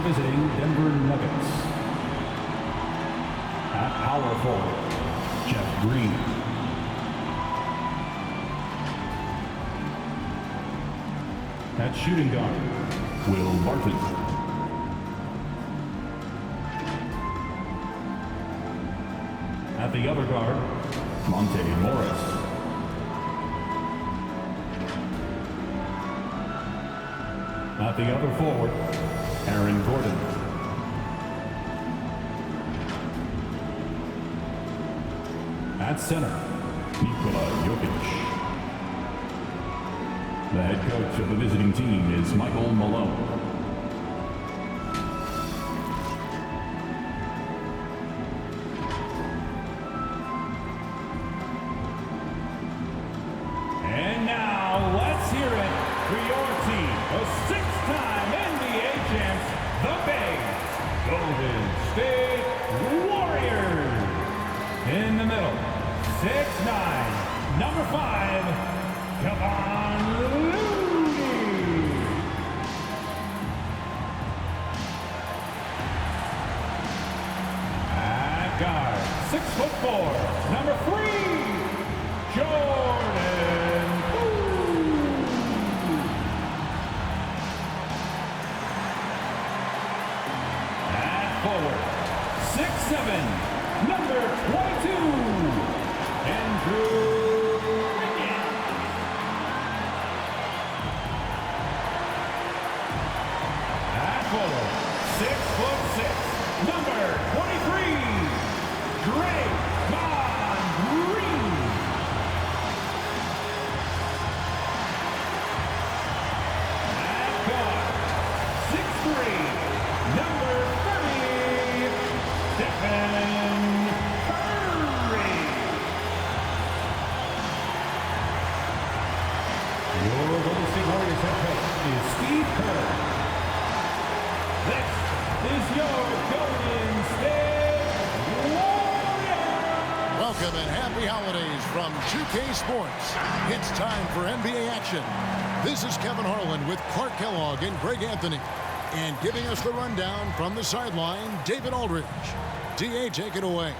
visiting Denver Nuggets. At power forward, Jeff Green. At shooting guard, Will Barton. At the other guard, Monte Morris. At the other forward, Aaron Gordon. At center, Nikola Jokic. The head coach of the visiting team is Michael Malone. And now, let's hear it for your team, the six-time NBA champs, the Bay Golden State Warriors. In the middle, 6'9", number 5, Kevon Looney. At guard, 6'4", number 3, Jordan Poole. At forward, 6'7", number 22, Andrew. At forward, 6'6", number 23, Draymond Green. At guard, 6'3", number 30, Stephen Curry. Your Golden State Warriors head coach is Steve Kerr. This is your Golden State Warriors. Welcome and happy holidays from 2K Sports. It's time for NBA action. This is Kevin Harlan with Clark Kellogg and Greg Anthony. And giving us the rundown from the sideline, David Aldridge. DA, take it away.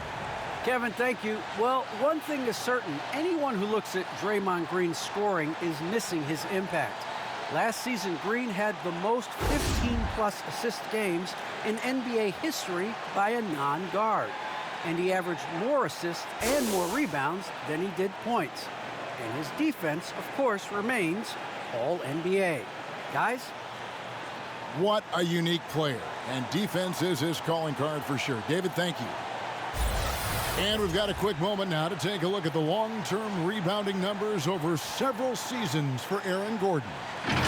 Kevin, thank you. Well, one thing is certain. Anyone who looks at Draymond Green's scoring is missing his impact. Last season, Green had the most 15-plus assist games in NBA history by a non-guard. And he averaged more assists and more rebounds than he did points. And his defense, of course, remains All-NBA. Guys? What a unique player. And defense is his calling card for sure. David, thank you. And we've got a quick moment now to take a look at the long-term rebounding numbers over several seasons for Aaron Gordon.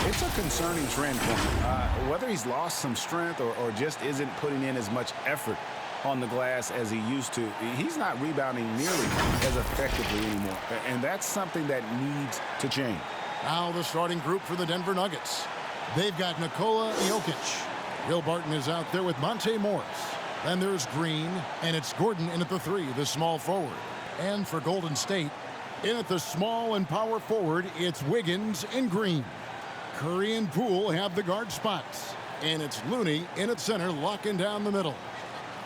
It's a concerning trend for him. Whether he's lost some strength or just isn't putting in as much effort on the glass as he used to, he's not rebounding nearly as effectively anymore. And that's something that needs to change. Now the starting group for the Denver Nuggets. They've got Nikola Jokic. Will Barton is out there with Monte Morris. Then there's Green, and it's Gordon in at the 3, the small forward. And for Golden State, in at the small and power forward, it's Wiggins and Green. Curry and Poole have the guard spots. And it's Looney in at center, locking down the middle.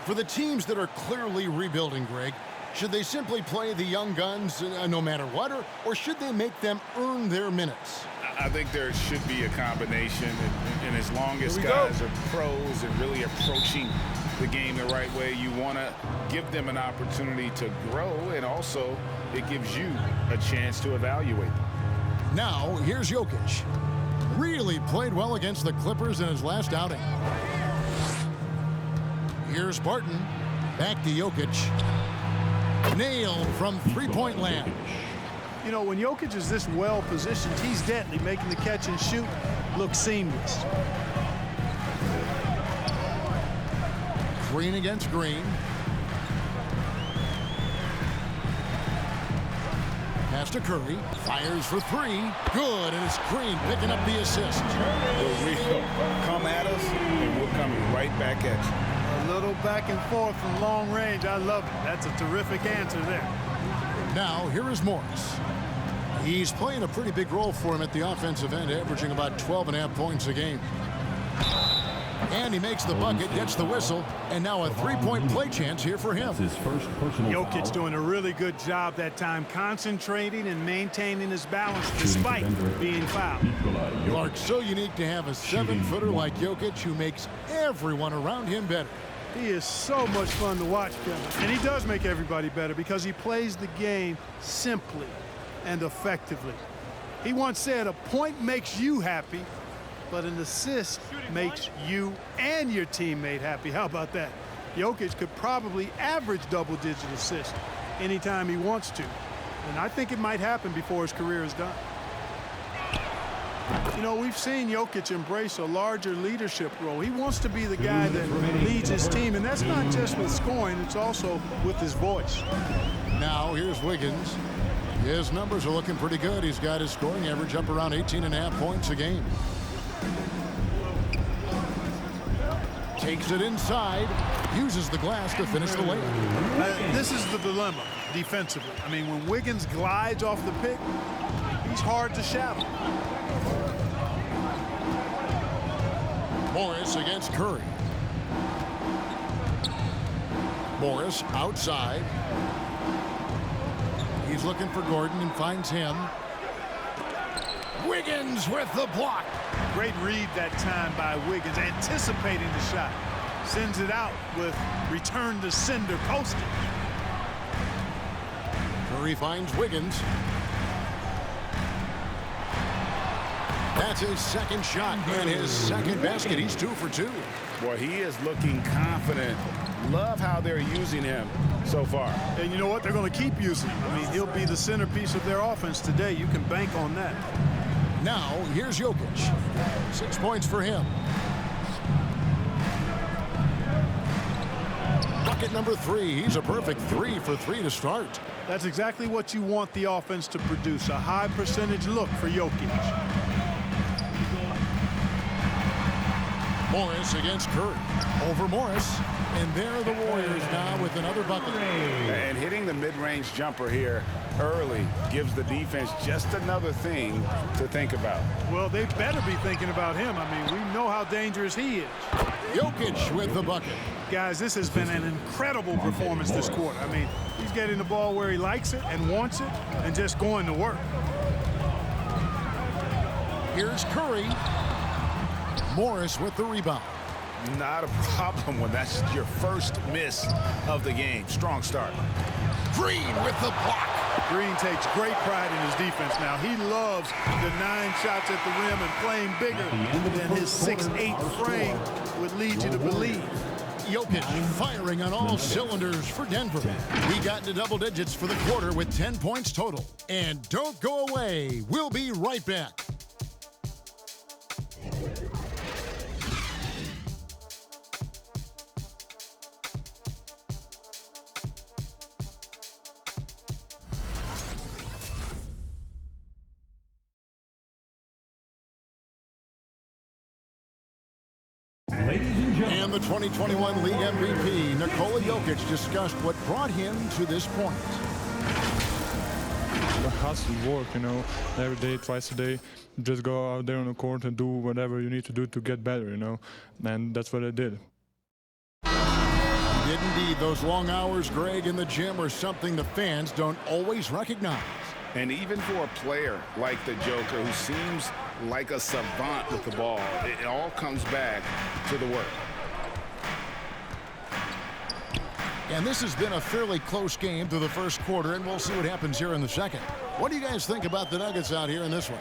For the teams that are clearly rebuilding, Greg, should they simply play the young guns no matter what, or should they make them earn their minutes? I think there should be a combination, and as long as guys are pros and really approaching the game the right way, you want to give them an opportunity to grow, and also it gives you a chance to evaluate them. Now, here's Jokic. Really played well against the Clippers in his last outing. Here's Barton. Back to Jokic. Nailed from three-point land. You know, when Jokic is this well positioned, he's deadly, making the catch and shoot look seamless. Green against Green. Pass to Curry. Fires for 3. Good, and it's Green picking up the assist. The real come at us, and we're coming right back at you. A little back and forth from long range. I love it. That's a terrific answer there. Now, here is Morris. He's playing a pretty big role for him at the offensive end, averaging about 12.5 points a game. And he makes the bucket, gets the whistle, and now a three-point play chance here for him. His first personal Jokic foul. doing a really good job that time, concentrating and maintaining his balance despite being fouled. Clark, so unique to have a 7-footer like Jokic who makes everyone around him better. He is so much fun to watch, Kevin. And he does make everybody better because he plays the game simply and effectively. He once said, a point makes you happy, but an assist makes you and your teammate happy. How about that? Jokic could probably average double-digit assists anytime he wants to. And I think it might happen before his career is done. You know, we've seen Jokic embrace a larger leadership role. He wants to be the guy that leads his team, and that's not just with scoring, it's also with his voice. Now here's Wiggins. His numbers are looking pretty good. He's got his scoring average up around 18.5 points a game. Takes it inside, uses the glass to finish the layup. This is the dilemma defensively. I mean, when Wiggins glides off the pick, he's hard to shadow. Morris against Curry. Morris outside. He's looking for Gordon and finds him. Wiggins with the block. Great read that time by Wiggins, anticipating the shot. Sends it out with return to sender posted. Curry finds Wiggins. That's his second shot and his second basket. He's 2 for 2. Boy, he is looking confident. Love how they're using him so far. And you know what? They're going to keep using him. I mean, he'll be the centerpiece of their offense today. You can bank on that. Now, here's Jokic. 6 points for him. Bucket number 3. He's a perfect 3 for 3 to start. That's exactly what you want the offense to produce, a high percentage look for Jokic. Morris against Curry. Over Morris. And there are the Warriors now with another bucket. And hitting the mid-range jumper here early gives the defense just another thing to think about. Well, they better be thinking about him. I mean, we know how dangerous he is. Jokic with the bucket. Guys, this has been an incredible performance this quarter. I mean, he's getting the ball where he likes it and wants it and just going to work. Here's Curry. Morris with the rebound. Not a problem when that's your first miss of the game. Strong start. Green with the block. Green takes great pride in his defense now. He loves the 9 shots at the rim and playing bigger than his 6'8" frame would lead you to believe. Jokic firing on all cylinders for Denver. He got into double digits for the quarter with 10 points total. And don't go away. We'll be right back. And the 2021 League MVP, Nikola Jokic, discussed what brought him to this point. The hustle work, you know, every day, twice a day. Just go out there on the court and do whatever you need to do to get better, you know. And that's what I did. He did indeed. Those long hours, Greg, in the gym are something the fans don't always recognize. And even for a player like the Joker, who seems like a savant with the ball, it all comes back to the work. And this has been a fairly close game through the first quarter, and we'll see what happens here in the second. What do you guys think about the Nuggets out here in this one?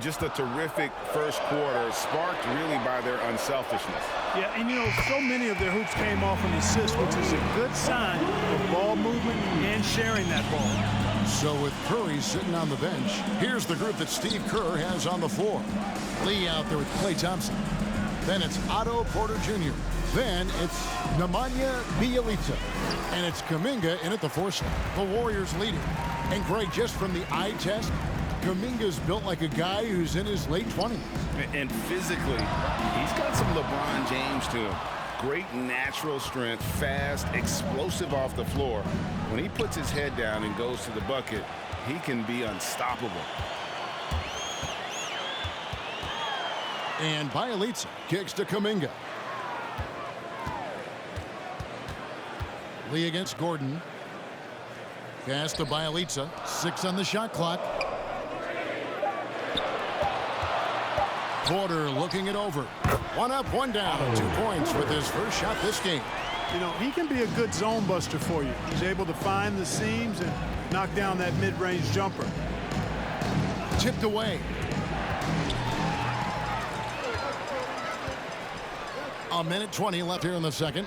Just a terrific first quarter, sparked really by their unselfishness. Yeah, and you know, so many of their hoops came off an assist, which is a good sign of ball movement and sharing that ball. So with Curry sitting on the bench, here's the group that Steve Kerr has on the floor. Lee out there with Klay Thompson. Then it's Otto Porter Jr. Then it's Nemanja Bjelica. And it's Kuminga in at the 4 slot. The Warriors leading. And Greg, just from the eye test, Kuminga's built like a guy who's in his late 20s. And physically, he's got some LeBron James to him. Great natural strength, fast, explosive off the floor. When he puts his head down and goes to the bucket, he can be unstoppable. And Bjelica kicks to Kuminga. Lee against Gordon. Pass to Bielitsa. 6 on the shot clock. Porter looking it over. 1 up, 1 down. 2 points with his first shot this game. You know, he can be a good zone buster for you. He's able to find the seams and knock down that mid-range jumper. Tipped away. A minute 20 left here in the second.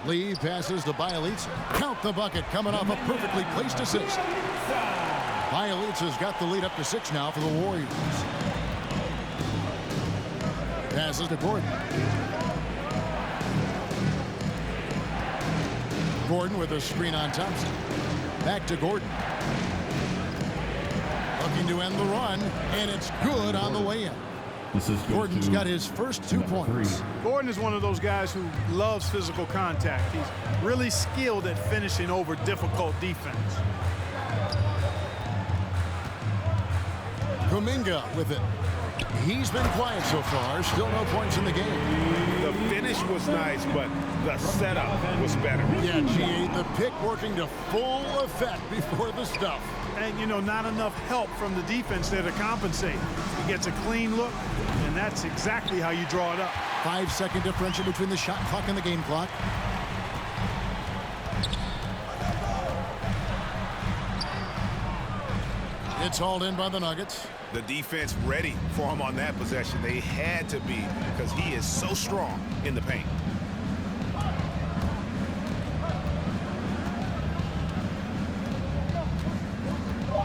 Lee passes to Bielitsa. Count the bucket coming off a perfectly placed assist. Bielitsa's got the lead up to 6 now for the Warriors. Passes to Gordon. Gordon with a screen on Thompson. Back to Gordon. Looking to end the run, and it's good on the way in. Gordon's got his first 2 points. Gordon is one of those guys who loves physical contact. He's really skilled at finishing over difficult defense. Kuminga with it. He's been quiet so far. Still no points in the game. The finish was nice, but the setup was better. Yeah, G8, the pick working to full effect before the stuff. And, you know, not enough help from the defense there to compensate. He gets a clean look, and that's exactly how you draw it up. 5-second differential between the shot clock and the game clock. It's hauled in by the Nuggets. The defense ready for him on that possession. They had to be because he is so strong in the paint.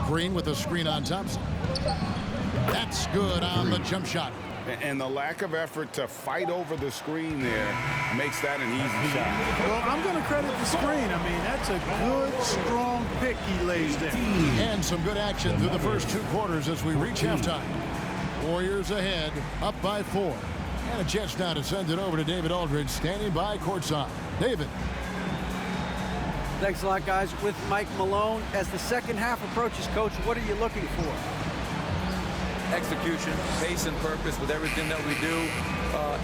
Green with a screen on Thompson. That's good on the jump shot. And the lack of effort to fight over the screen there makes that an easy shot. Well, I'm going to credit the screen. I mean, that's a good, strong pick he lays there. And some good action through the first 2 quarters as we reach halftime. Warriors ahead, up by 4. And a chance now to send it over to David Aldridge, standing by courtside. David. Thanks a lot, guys. With Mike Malone, as the second half approaches, Coach, what are you looking for? Execution, pace and purpose with everything that we do,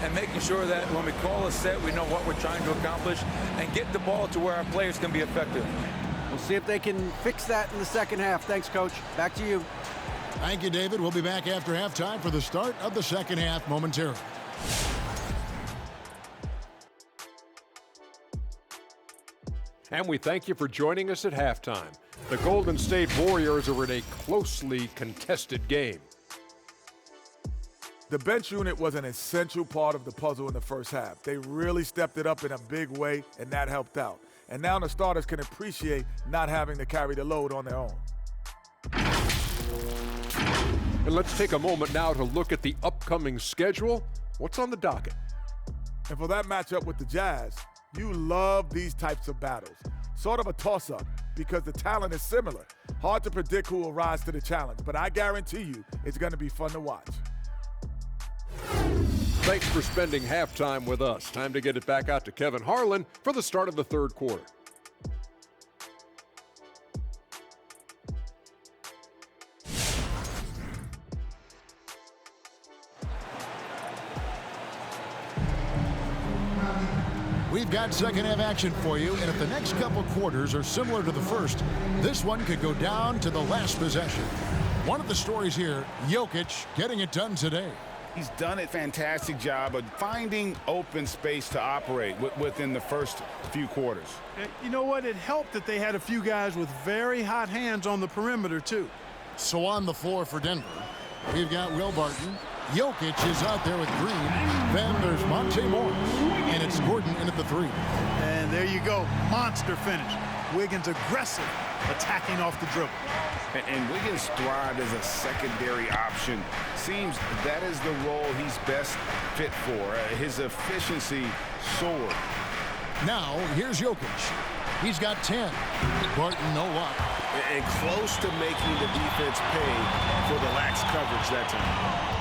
and making sure that when we call a set, we know what we're trying to accomplish and get the ball to where our players can be effective. We'll see if they can fix that in the second half. Thanks, Coach. Back to you. Thank you, David. We'll be back after halftime for the start of the second half momentarily. And we thank you for joining us at halftime. The Golden State Warriors are in a closely contested game. The bench unit was an essential part of the puzzle in the first half. They really stepped it up in a big way, and that helped out. And now the starters can appreciate not having to carry the load on their own. And let's take a moment now to look at the upcoming schedule. What's on the docket? And for that matchup with the Jazz, you love these types of battles. Sort of a toss-up because the talent is similar. Hard to predict who will rise to the challenge, but I guarantee you it's going to be fun to watch. Thanks for spending halftime with us. Time to get it back out to Kevin Harlan for the start of the third quarter. We've got second half action for you, and if the next couple quarters are similar to the first, this one could go down to the last possession. One of the stories here, Jokic getting it done today. He's done a fantastic job of finding open space to operate within the first few quarters. You know what? It helped that they had a few guys with very hot hands on the perimeter, too. So on the floor for Denver, we've got Will Barton. Jokic is out there with Green. Then there's Monte Morris, and it's Gordon in at the 3. And there you go. Monster finish. Wiggins aggressive, attacking off the dribble. And Wiggins thrived as a secondary option. Seems that is the role he's best fit for. His efficiency soared. Now, here's Jokic. He's got 10. Barton, no luck. And close to making the defense pay for the lax coverage that time.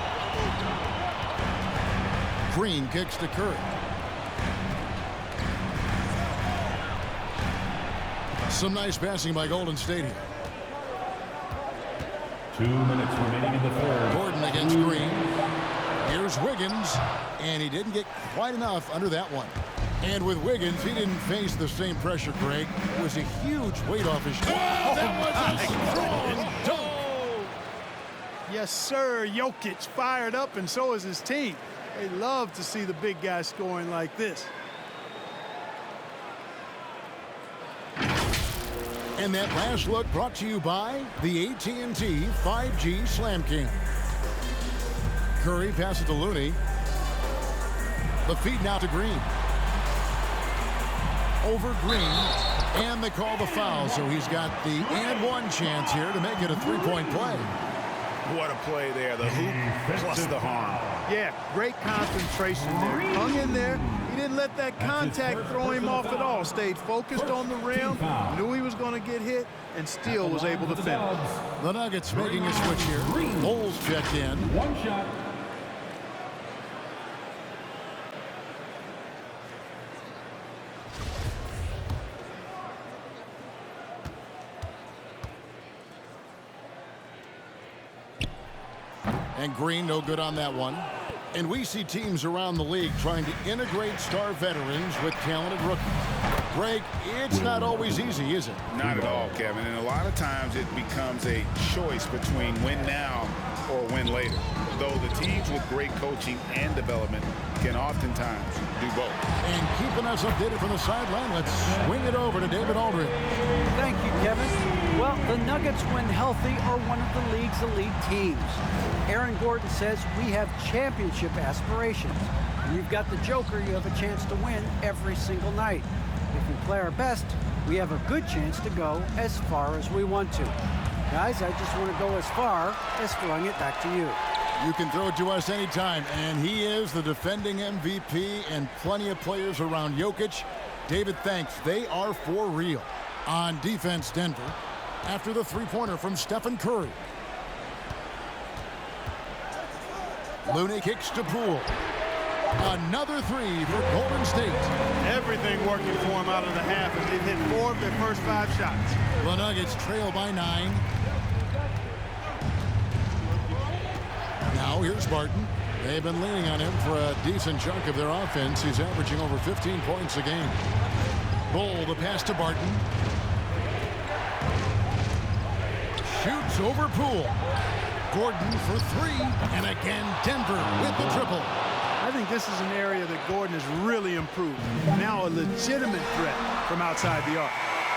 Green kicks to Curry. Some nice passing by Golden State here. 2 minutes remaining in the third. Gordon against Green. Here's Wiggins, and he didn't get quite enough under that one. And with Wiggins, he didn't face the same pressure, Greg. It was a huge weight off his shoulders. Oh, that was a strong dunk. Yes, sir. Jokic fired up, and so is his team. They love to see the big guy scoring like this. And that last look brought to you by the AT&T 5G Slam Cam. Curry passes to Looney. The feed now to Green. Over Green. And they call the foul, so he's got the and one chance here to make it a three-point play. What a play there. The hoop plus the harm. Yeah, great concentration there. Hung in there. He didn't let that contact throw him off at all. Stayed focused on the rim, knew he was going to get hit, and still was able to finish. The Nuggets making a switch here. Bulls check in. One shot. And Green no good on that one. And we see teams around the league trying to integrate star veterans with talented rookies. Greg, it's not always easy, is it? Not at all, Kevin. And a lot of times it becomes a choice between win now or win later. Though the teams with great coaching and development can oftentimes do both. And keeping us updated from the sideline, let's swing it over to David Aldridge. Thank you, Kevin. Well, the Nuggets, when healthy, are one of the league's elite teams. Aaron Gordon says we have championship aspirations. When you've got the Joker, you have a chance to win every single night. If we play our best, we have a good chance to go as far as we want to. Guys, I just want to go as far as throwing it back to you. You can throw it to us anytime, and he is the defending MVP and plenty of players around Jokic. David, thanks. They are for real. On defense, Denver, after the three-pointer from Stephen Curry. Looney kicks to Poole. Another three for Golden State. Everything working for him out of the half as they've hit 4 of their first 5 shots. The Nuggets trail by 9. Now here's Barton. They've been leaning on him for a decent chunk of their offense. He's averaging over 15 points a game. Bull, the pass to Barton. Shoots over Poole. Gordon for 3, and again Denver with the triple. I think this is an area that Gordon has really improved. Now a legitimate threat from outside the arc.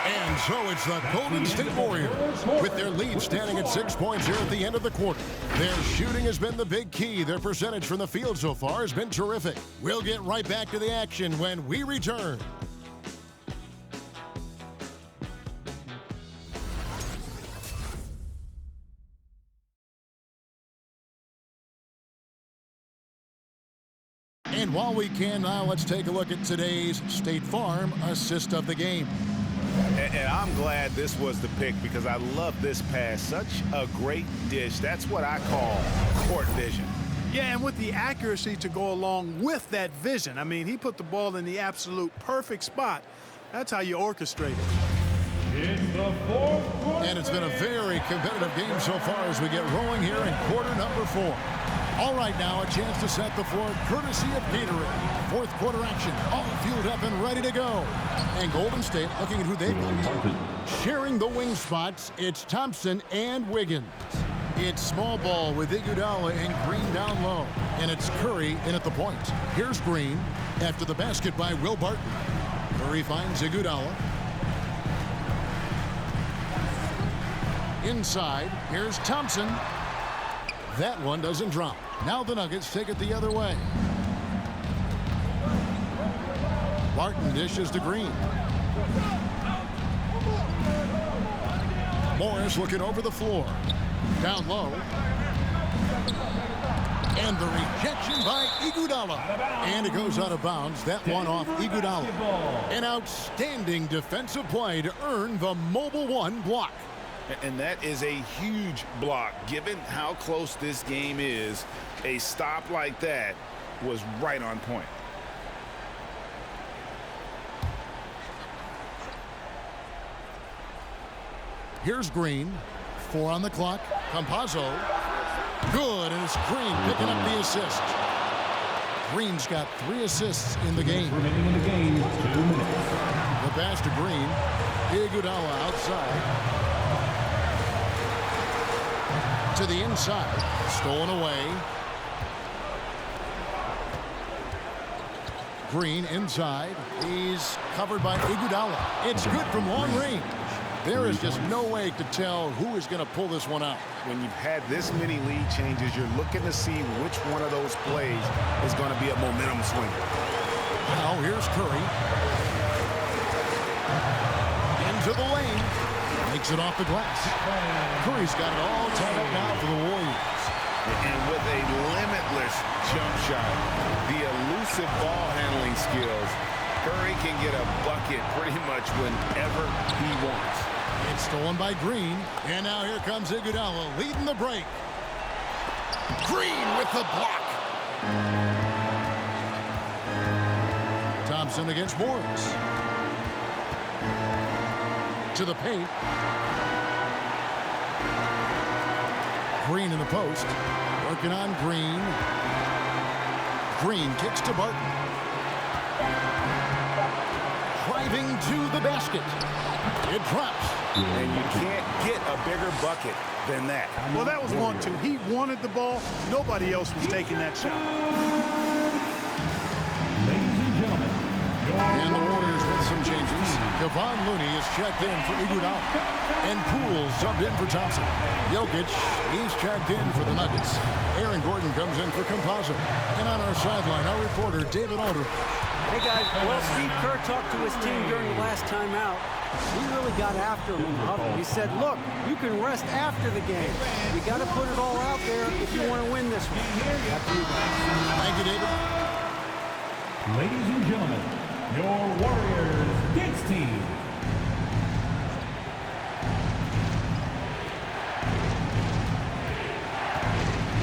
And so it's the Golden State Warriors with their lead standing at 6 points here at the end of the quarter. Their shooting has been the big key. Their percentage from the field so far has been terrific. We'll get right back to the action when we return. And while we can now, let's take a look at today's State Farm assist of the game. And I'm glad this was the pick because I love this pass. Such a great dish. That's what I call court vision. Yeah, and with the accuracy to go along with that vision. I mean, he put the ball in the absolute perfect spot. That's how you orchestrate it. It's the fourth quarter. And it's been a very competitive game so far as we get rolling here in quarter number 4. All right, now a chance to set the floor courtesy of Gatorade. Fourth quarter action, all fueled up and ready to go. And Golden State looking at who they've got. Sharing the wing spots, it's Thompson and Wiggins. It's small ball with Iguodala and Green down low. And it's Curry in at the point. Here's Green after the basket by Will Barton. Curry finds Iguodala. Inside, here's Thompson. That one doesn't drop. Now the Nuggets take it the other way. Barton dishes to Green. Morris looking over the floor. Down low. And the rejection by Iguodala. And it goes out of bounds. That one off Iguodala. An outstanding defensive play to earn the Mobile One block. And that is a huge block. Given how close this game is, a stop like that was right on point. Here's Green. 4 on the clock. Campazzo. Good, and it's Green picking up the assist. Green's got 3 assists in the game. Remaining in the game, 2 minutes. The pass to Green. Iguodala outside. To the inside. Stolen away. Green inside. He's covered by Iguodala. It's good from long range. There is just no way to tell who is going to pull this one out. When you've had this many lead changes, you're looking to see which one of those plays is going to be a momentum swinger. Now here's Curry. Into the lane. Makes it off the glass. Curry's got it all tied up now for the Warriors. And with a limitless jump shot, the elusive ball handling skills, Curry can get a bucket pretty much whenever he wants. It's stolen by Green. And now here comes Iguodala leading the break. Green with the block. Thompson against Morris. To the paint. Green in the post. Working on Green. Green kicks to Barton. Driving to the basket. It drops. And you can't get a bigger bucket than that. Well, that was 1-2. He wanted the ball. Nobody else was taking that shot. Ladies and gentlemen, And the Warriors with some changes. Kevon Looney is checked in for Iguodala. And Poole subbed in for Thompson. Jokic, he's checked in for the Nuggets. Aaron Gordon comes in for Composite. And on our sideline, our reporter, David Aldridge. Hey, guys, well, Steve Kerr talked to his team during the last timeout. He really got after him in the huddle. He said, look, you can rest after the game. You got to put it all out there if you want to win this one. After you guys. Thank you, David. ladies and gentlemen, your Warriors dance team.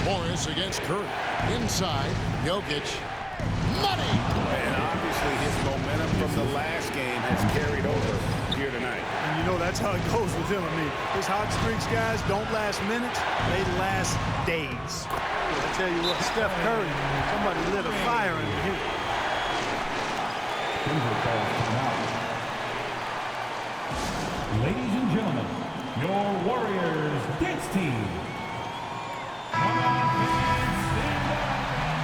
Morris against Curry. Inside, Jokic. Money! And obviously his momentum from the last game has carried over here tonight. And you know that's how it goes with him. I mean, his hot streaks, guys, don't last minutes. They last days. I tell you what, Steph Curry, somebody lit a fire under him. Ladies and gentlemen, your Warriors dance team. Come on and stand up.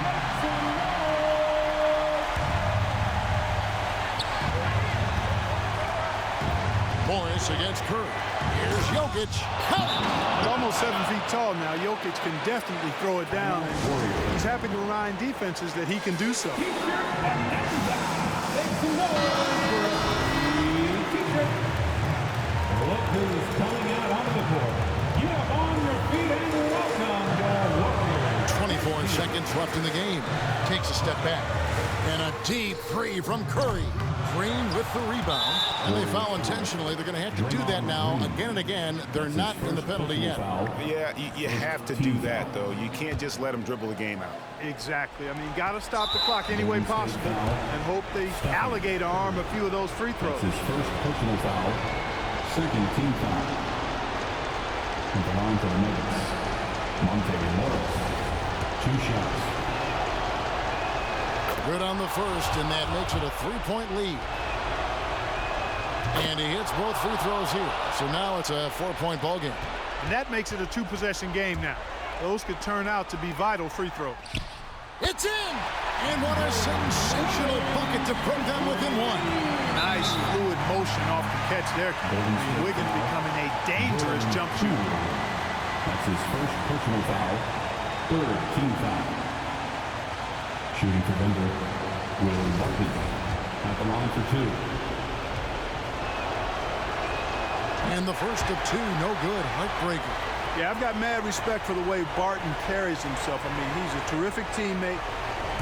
Make some noise. Morris against Curry. Here's Jokic. At almost 7 feet tall now, Jokic can definitely throw it down. And he's happy to remind defenses that he can do so. Make some noise for a free t-shirt. Look who's coming out onto the court. Get up on your feet and welcome your Warriors. 24 seconds left in the game. Takes a step back. And a deep three from Curry. Green with the rebound. And they foul intentionally. They're going to have to do that now again and again. They're not in the penalty yet. Yeah, you have to do that, though. You can't just let them dribble the game out. Exactly. I mean, got to stop the clock any way possible and hope they alligator arm a few of those free throws. That's his first personal foul. Second team foul. And the line for the Nuggets. Monte Morris. 2 shots. Good on the first, and that makes it a 3-point lead. And he hits both free throws here. So now it's a 4-point ball game. And that makes it a 2-possession game now. Those could turn out to be vital free throws. It's in! And what a sensational bucket to put them within 1. Nice fluid motion off the catch there. Wiggins becoming a dangerous jump shooter. That's his first personal foul. Third team foul. Shooting for Denver, Will Barton at the line for 2. And the first of 2, no good. Heartbreaker. Yeah, I've got mad respect for the way Barton carries himself. I mean, he's a terrific teammate.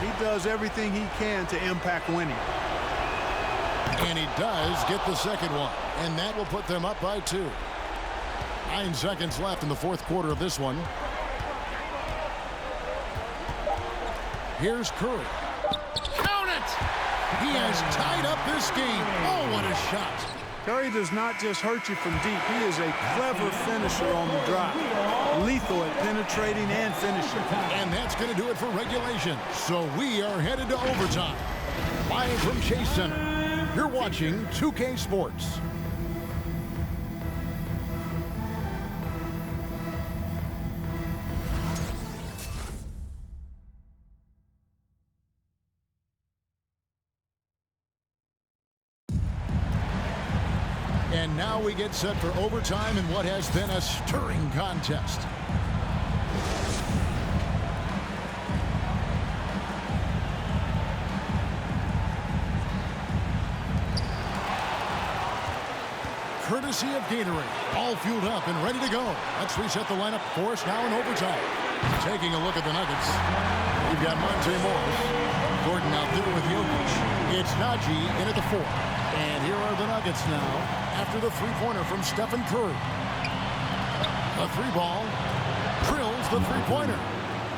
He does everything he can to impact winning. And he does get the second one. And that will put them up by 2. 9 seconds left in the fourth quarter of this one. Here's Curry. Count it! He has tied up this game. Oh, what a shot. Curry does not just hurt you from deep. He is a clever finisher on the drive. Lethal at penetrating and finishing. And that's going to do it for regulation. So we are headed to overtime. Live from Chase Center, you're watching 2K Sports. And now we get set for overtime in what has been a stirring contest. Courtesy of Gatorade, all fueled up and ready to go. Let's reset the lineup for us now in overtime. Taking a look at the Nuggets, we've got Monte Morris, Gordon out there with Jokic. It's Najee in at the 4. And here are the Nuggets now after the three-pointer from Stephen Curry. The three ball drills the three-pointer.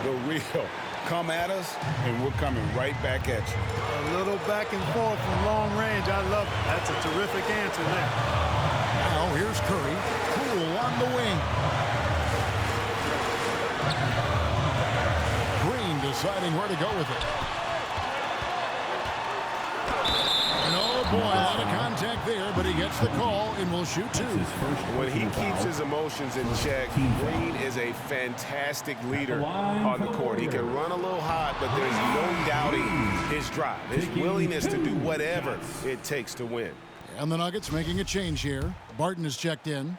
The real. Come at us, and we're coming right back at you. A little back and forth from long range. I love it. That's a terrific answer there. Now here's Curry, cool on the wing. Green deciding where to go with it. And oh boy, a lot of contact there, but he gets the call and will shoot two. When he keeps his emotions in check, Green is a fantastic leader on the court. He can run a little hot, but there's no doubting his drive, his willingness to do whatever it takes to win. And the Nuggets making a change here. Barton is checked in.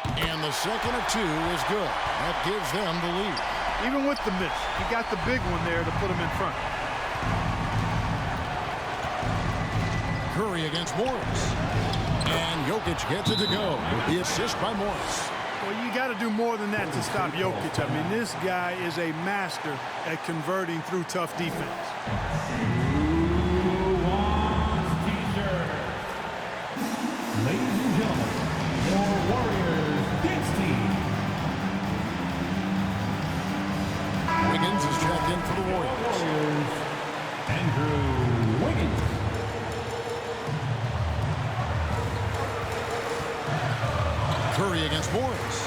And the second of two is good. That gives them the lead. Even with the miss, he got the big one there to put him in front. Curry against Morris. And Jokic gets it to go. The assist by Morris. Well, you got to do more than that to stop Jokic. I mean, this guy is a master at converting through tough defense. Ladies and gentlemen, your Warriors Dance Team. Wiggins is checked in for the Warriors. Andrew Wiggins. Curry against Morris.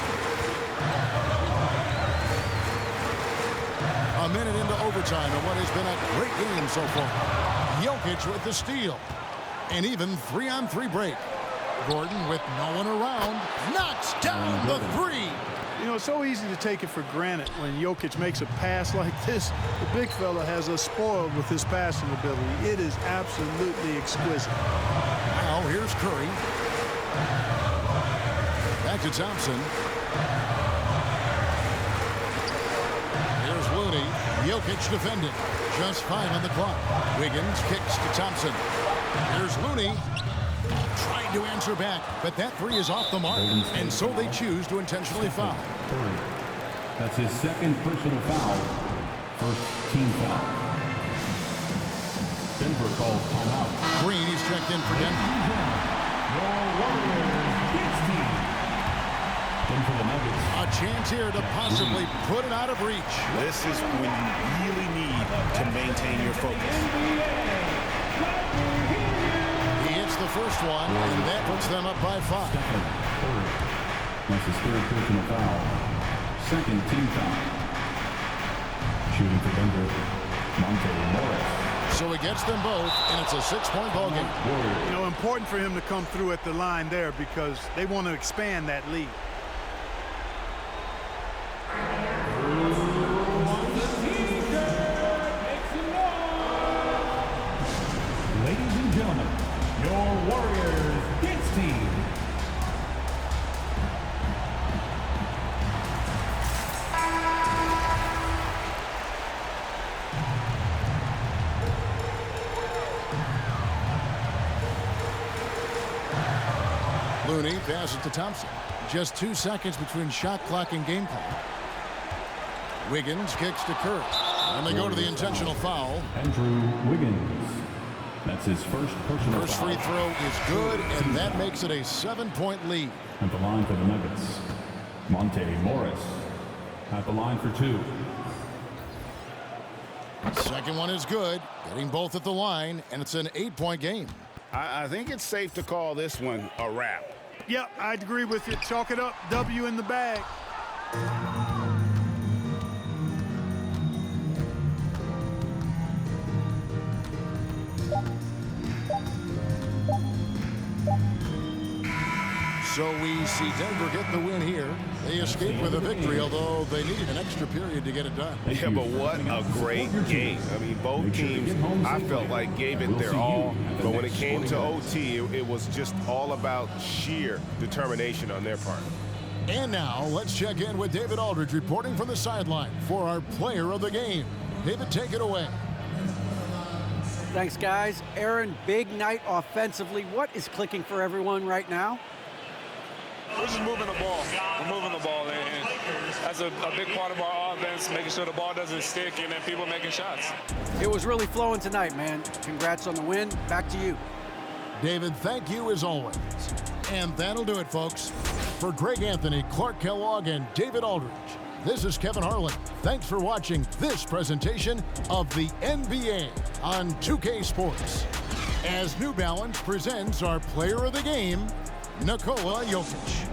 A minute into overtime in what has been a great game so far. Jokic with the steal. An even 3-on-3 break. Gordon with no one around knocks down the three. You know, it's so easy to take it for granted when Jokic makes a pass like this. The big fella has us spoiled with his passing ability. It is absolutely exquisite. Now here's Curry. Back to Thompson. Here's Looney. Jokic defending. Just 5 on the clock. Wiggins kicks to Thompson. Here's Looney. Trying to answer back, but that three is off the mark, and so they choose to intentionally foul. That's his second personal foul. First team foul. Denver calls timeout. Green is checked in for Denver. Your Warriors Dance Team. Then for the Nuggets. A chance here to possibly put it out of reach. This is when you really need to maintain your focus. The first one, and that puts them up by 5. That's his third personal foul. Second team foul. Shooting for Denver, Monte Morris. So he gets them both, and it's a 6-point ball game. You know, important for him to come through at the line there because they want to expand that lead. Ladies and gentlemen, your Warriors Dance Team. Looney passes to Thompson. Just 2 seconds between shot clock and game clock. Wiggins kicks to Curry. And they go to the intentional foul. Andrew Wiggins. That's his first personal First foul. free throw is good, and that makes it a 7-point lead. At the line for the Nuggets, Monte Morris. At the line for 2. Second one is good, getting both at the line, and it's an 8-point game. I think it's safe to call this one a wrap. Yep, I'd agree with you. Chalk it up. W in the bag. So we see Denver get the win here. They escape with a victory, although they needed an extra period to get it done. Yeah, but what a great game. I mean, both teams, I felt like, gave it their all. But when it came to OT, it was just all about sheer determination on their part. And now, let's check in with David Aldridge reporting from the sideline for our player of the game. David, take it away. Thanks, guys. Aaron, big night offensively. What is clicking for everyone right now? We're just moving the ball. We're moving the ball, and that's a big part of our offense, making sure the ball doesn't stick and then people making shots. It was really flowing tonight, man. Congrats on the win. Back to you. David, thank you as always. And that'll do it, folks. For Greg Anthony, Clark Kellogg, and David Aldridge, this is Kevin Harlan. Thanks for watching this presentation of the NBA on 2K Sports. As New Balance presents our player of the game, Nikola Jokic.